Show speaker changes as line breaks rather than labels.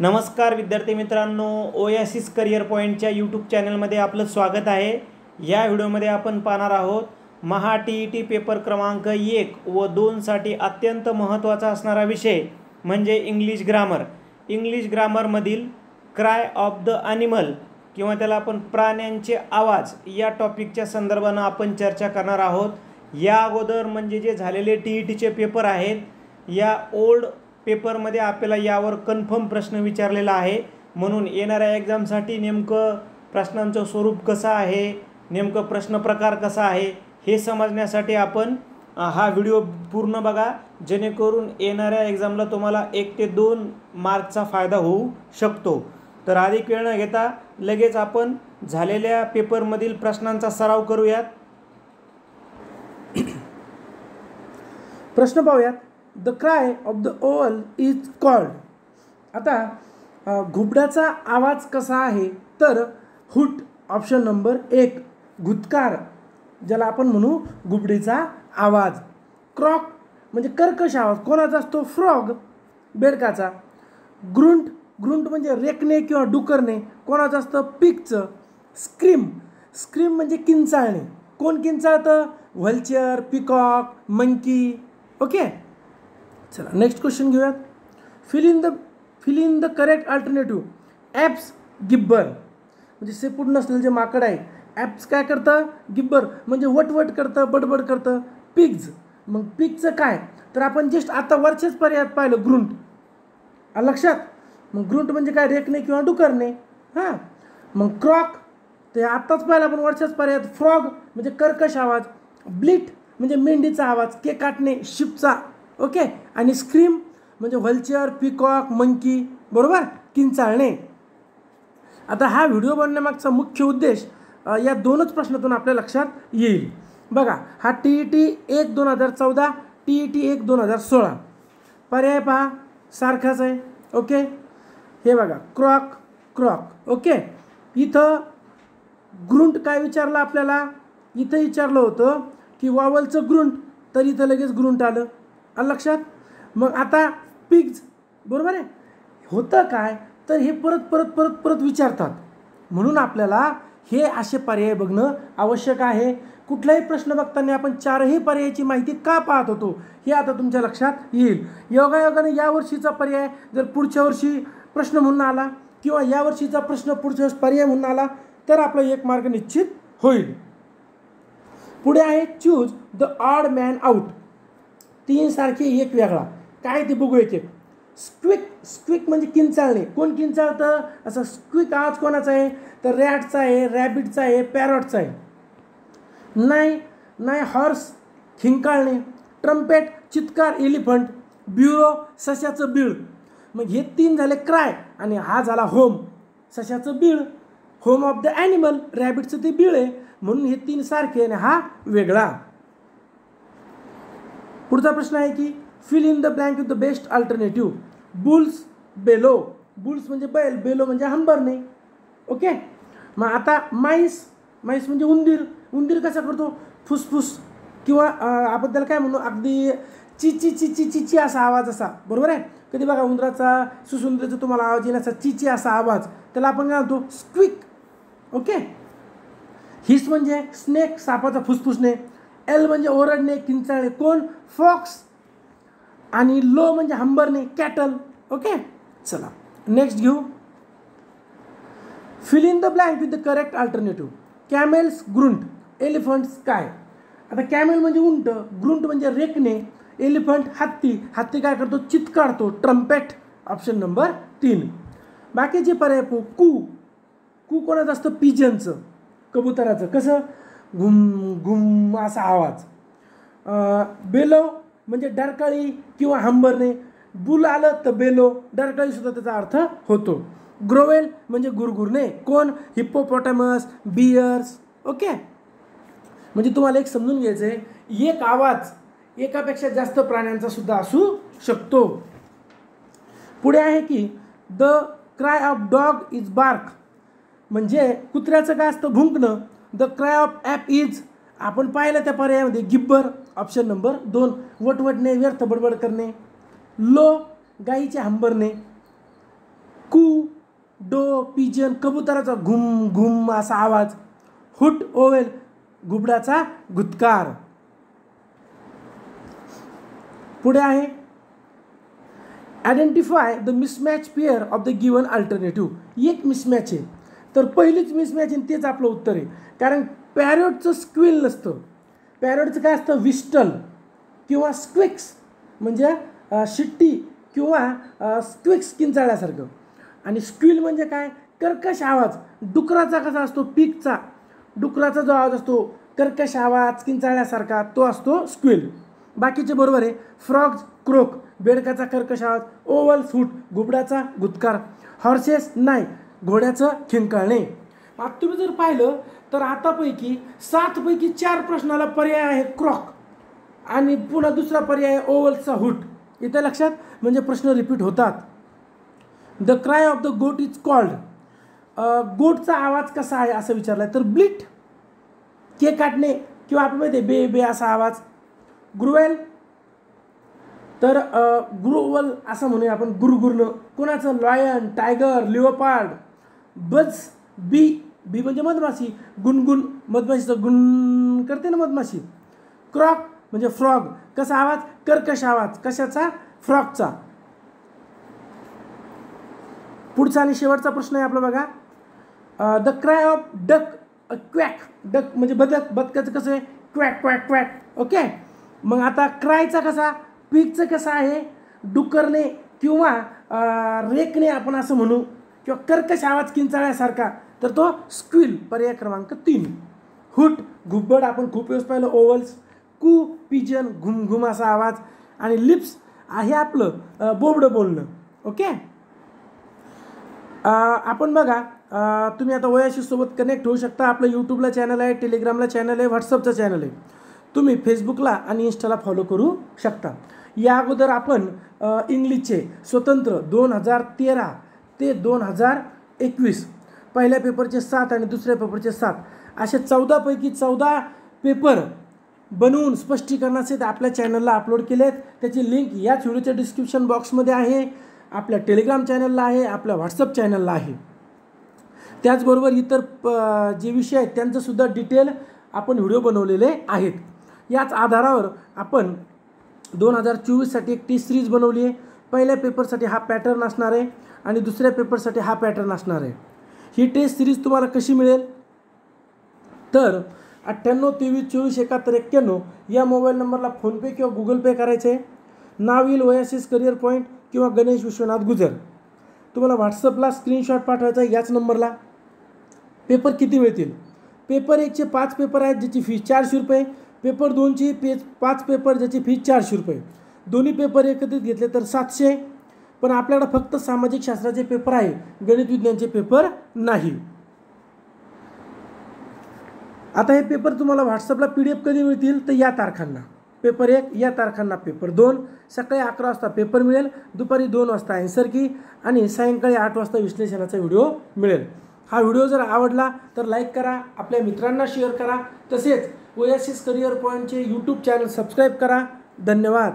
नमस्कार विद्यार्थी मित्रांनो, ओएसिस करिअर पॉईंटच्या यूट्यूब चॅनलमध्ये आपलं स्वागत आहे। या व्हिडिओमध्ये आपण पाहणार आहोत महा टी पेपर क्रमांक 1 व 2 साठी अत्यंत महत्त्वाचा असणारा विषय म्हणजे इंग्लिश ग्रामर। इंग्लिश ग्रामरमधील क्राय ऑफ द ॲनिमल किंवा त्याला आपण प्राण्यांचे आवाज या टॉपिकच्या संदर्भाने आपण चर्चा करणार आहोत। या अगोदर म्हणजे जे झालेले टीईटीचे पेपर आहेत, या ओल्ड पेपरमध्ये आपल्याला यावर कन्फर्म प्रश्न विचारलेला आहे। म्हणून येणाऱ्या एक्झामसाठी नेमकं प्रश्नांचं स्वरूप कसं आहे, नेमकं प्रश्न प्रकार कसा आहे हे समजण्यासाठी आपण हा व्हिडिओ पूर्ण बघा, जेणेकरून येणाऱ्या एक्झामला तुम्हाला 1 ते 2 मार्कचा फायदा होऊ शकतो। तर अधिक वेळ न घेता लगेच आपण झालेल्या पेपरमधील प्रश्नांचा सराव करूयात।
प्रश्न पाहूयात। द क्राय ऑफ द ओल इज कॉल्ड। आता घुबडाचा आवाज कसा आहे, तर हुट ऑप्शन नंबर 1, घुतकार ज्याला आपण म्हणू घुबडीचा आवाज। क्रॉक म्हणजे कर्कश आवाज, कोणाचा असतो? फ्रॉग, बेडकाचा। ग्रुंट, ग्रुंट म्हणजे रेकणे किंवा डुकरणे, कोणाचं असतं? पिगचं। स्क्रीम, स्क्रीम म्हणजे किंचाळणे, कोण किंचाळतं? Vulture, peacock, monkey. ओके, चला नेक्स्ट क्वेश्चन घेऊयात। Fill in the correct alternative. Apes, gibber म्हणजे सेपूट नसलेलं जे माकड आहे, ॲप्स काय करतं? गिब्बर म्हणजे वटवट करतं, बडबड करतं। पिग्ज, मग पिगचं काय? तर आपण जस्ट आता वरच्याच पर्यायात पाहिलं ग्रुंट, लक्षात? मग ग्रुंट म्हणजे काय? रेकणे किंवा डुकरणे। हां, मग क्रॉक ते आत्ताच पाहिलं आपण वरच्याच पर्यायात, फ्रॉग म्हणजे कर्कश आवाज। ब्लिट म्हणजे मेंढीचा आवाज, के काटणे, शिपचा। ओके, आणि स्क्रीम म्हणजे व्हल्चर, पिकॉक, मंकी, बरोबर, किंचाळणे। आता हा व्हिडिओ बनवण्यामागचा मुख्य उद्देश या दोनच प्रश्नातून आपल्या लक्षात येईल। बघा, हा टीईटी 1 2014, टीईटी 1 2016, पर्याय पहा सारखाच आहे। ओके, हे बघा, क्रॉक, क्रॉक। ओके, इथं ग्रुंट काय विचारलं आपल्याला? इथं विचारलं होतं की वावलचं ग्रुंट, तर इथं लगेच ग्रुंट आलं लक्षात। मग आता पिग्ज, बरोबर आहे, होतं काय? तर हे परत परत परत परत विचारतात, म्हणून आपल्याला हे असे पर्याय बघणं आवश्यक आहे। कुठलाही प्रश्न बघताना आपण 4ही पर्यायाची माहिती का पाहत होतो हे आता तुमच्या लक्षात येईल। योगायोगाने या वर्षीचा पर्याय जर पुढच्या वर्षी प्रश्न म्हणून आला किंवा या वर्षीचा प्रश्न पुढच्या वर्षी पर्याय म्हणून आला तर आपला 1 मार्क निश्चित होईल। पुढे आहे choose the odd man out. 3 सारखे 1 वेगळा, काय ते बघू एक एक। स्क्विक, स्क्विक म्हणजे किंचाळणे, कोण किंचाळतं? असं स्क्विक आवाज कोणाचा आहे? तर रॅटचा आहे, रॅबिटचा आहे, पॅरॉटचा आहे। नाही, नाही हॉर्स, खिंकाळणे। ट्रम्पेट, चित्कार, एलिफंट। ब्युरो, सशाचं बीळ। मग हे 3 झाले क्राय, आणि हा झाला होम, सशाचं बीळ, होम ऑफ द ॲनिमल, रॅबिटचं ते बीळ आहे, म्हणून हे 3 सारखे आणि हा वेगळा। पुढचा प्रश्न आहे की fill in the blank with the best alternative. Bulls, bellow, bulls म्हणजे बैल, बेलो म्हणजे हंबरणे। ओके, मग आता माईस, माईस म्हणजे उंदीर, उंदीर कसा करतो? फुसफुस, किंवा आपण त्याला काय म्हणू, अगदी चिची चिची चिची असा आवाज असा, बरोबर आहे? कधी बघा उंदराचा, सुसुंदरीचा तुम्हाला आवाज येईल असा चिची असा आवाज, त्याला आपण काय म्हणतो? स्क्विक। ओके, हिस म्हणजे स्नेक, सापाचा फुसफुसणे। एल म्हणजे ओरडणे, किंचाळणे, कोण? फॉक्स। आणि लो म्हणजे हंबरणे, कॅटल। ओके, चला नेक्स्ट घेऊ। Fill in the blank with the correct alternative. Camels, grunt, elephants काय? आता कॅमेल म्हणजे उंट, ग्रुंट म्हणजे रेकणे, एलिफंट हत्ती, हत्ती काय करतो? चित्कारतो, ट्रम्पेट ऑप्शन नंबर 3। बाकीचे पर्याय कू, कू कोणाचं असतं? पिजनचं, कबुतराचं, कसं? घुम घुम असा आवाज। बेलो म्हणजे डरकाळी किंवा हंबरणे, बुल आलं तर बेलो, डरकाळी सुद्धा त्याचा अर्थ होतो। ग्रोवेल म्हणजे गुरगुरणे, कोण? Hippopotamus, bears. ओके, म्हणजे तुम्हाला एक समजून घ्यायचं आहे, एक आवाज एकापेक्षा जास्त प्राण्यांचा सुद्धा असू शकतो। पुढे आहे की the cry of dog is bark, म्हणजे कुत्र्याचं काय असतं? भुंकणं। The cry of ape is, आपण पाहिलं त्या पर्यायामध्ये, गिब्बर ऑप्शन नंबर 2, वटवटणे, व्यर्थ बडबड करणे। लो, गाईचे हंबरणे। डो पिजन कबुतराचा घुम घुम असा आवाज. हुट ओवेल घुबडाचा गुदकार. पुढे आहे identify the mismatch pair of the given alternative. एक मिसमॅच आहे तर पहिलीच मिसमॅच आहे तेच आपलं उत्तर आहे. कारण पॅरोटचं स्क्विल नसतं. पॅरोटचं काय असतं विस्टल किंवा स्क्विक्स म्हणजे शिट्टी किंवा स्क्विक्स किंचाळ्यासारखं. आणि स्क्विल म्हणजे काय कर्कश आवाज. डुकराचा कसा असतो पीकचा डुकराचा जो आवाज असतो कर्कश आवाज किंचाळ्यासारखा तो असतो स्क्विल. बाकीचे बरोबर आहे. फ्रॉग्स क्रोक बेडकाचा कर्कश आवाज. ओवल्स हुट घुबडाचा गुदकार. हॉर्सेस नाही घोड्याचं खिंकाळणे. आता तुम्ही जर पाहिलं तर आतापैकी 7 पैकी 4 प्रश्नाला पर्याय आहे क्रोक आणि पुन्हा दुसरा पर्याय आहे ओवल्सचा हुट. इथे लक्षात म्हणजे प्रश्न रिपीट होतात. द क्राय ऑफ द गोट इज कॉल्ड. गोटचा आवाज कसा आहे असं विचारलं आहे तर ब्लिट के काटणे किंवा आपण माहिती आहे बे बे असा आवाज. ग्रुवेल तर ग्रुवल असं म्हणूया आपण गुरगुरणं. कोणाचं लॉयन टायगर लिओपार्ड. बज बी बी म्हणजे मधमाशी गुणगुण मधमाशीचं गुण करते ना मधमाशी. क्रॉक म्हणजे फ्रॉग कसा आवाज कर्कश आवाज कशाचा फ्रॉगचा. पुढचा आणि शेवटचा प्रश्न आहे आपला बघा. The cry of duck quack. Duck म्हणजे बदक बदकाचं कसं आहे क्वॅक क्वॅक क्वॅक. ओके मग आता क्रायचा कसा पिकचं कसं आहे डुकरने किंवा रेकने आपण असं म्हणू किंवा कर्कश आवाज किंचाळ्यासारखा तर तो स्क्विल पर्याय क्रमांक 3. हुट घुबड आपण खूप वेळेस पाहिलं. ओवल्स कू पिजन घुमघुम असा आवाज. आणि लिप्स आहे आपलं बोबडं बोलणं. ओके आपण बघा तुम्ही आता ओएसिस सोबत कनेक्ट होऊ शकता. आपलं यूट्यूबला चॅनल आहे टेलिग्रामला चॅनल आहे व्हॉट्सअपचं चॅनल आहे. तुम्ही फेसबुकला आणि इंस्टाला फॉलो करू शकता. या अगोदर आपण इंग्लिशचे स्वतंत्र 2013 ते 2021 पहिल्या पेपरचे 7 आणि दुसऱ्या पेपरचे 7 असे 14 पैकी 14 पेपर बनवून स्पष्टीकरणाचे आपल्या चॅनलला अपलोड केले आहेत. त्याची लिंक याच व्हिडिओच्या डिस्क्रिप्शन बॉक्समध्ये आहे. आपल्या टेलिग्राम चॅनलला आहे आपल्या व्हॉट्सअप चॅनलला आहे. त्याचबरोबर इतर जे विषय आहेत त्यांचंसुद्धा डिटेल आपण व्हिडिओ बनवलेले आहेत. याच आधारावर आपण 2024साठी एक टेस्ट सिरीज बनवली आहे. पहिल्या पेपरसाठी हा पॅटर्न असणार आहे आणि दुसऱ्या पेपरसाठी हा पॅटर्न असणार आहे. ही टेस्ट सिरीज तुम्हाला कशी मिळेल तर 98 23 24 71 91 या मोबाईल नंबरला फोनपे किंवा गुगल पे करायचे आहे. नाव येईल ओएसिस करिअर पॉईंट किंवा गणेश विश्वनाथ गुजर. तुम्हाला व्हॉट्सअपला स्क्रीनशॉट पाठवायचा आहे याच नंबरला. पेपर किती मिळतील पेपर 1चे 5 पेपर आहेत ज्याची फी 400 रुपये. पेपर 2ची 5 पेपर ज्याची फी 400 रुपये. दोन्ही पेपर एकत्रित घेतले तर 700. पण आपल्याकडे फक्त सामाजिक शास्त्राचे पेपर आहे गणित विज्ञानचे पेपर नाही. आता हे पेपर तुम्हाला व्हॉट्सअपला PDF कधी मिळतील तर या तारखांना. पेपर 1 या तारखांना पेपर 2 सकाळी 11 वाजता पेपर मिळेल. दुपारी 2 वाजता आन्सर की आणि सायंकाळी 8 वाजता विश्लेषणाचा व्हिडिओ मिळेल. हा व्हिडिओ जर आवडला तर लाईक करा आपल्या मित्रांना शेअर करा. तसेच ओएसिस करिअर पॉईंटचे यूट्यूब चॅनल सबस्क्राईब करा. धन्यवाद.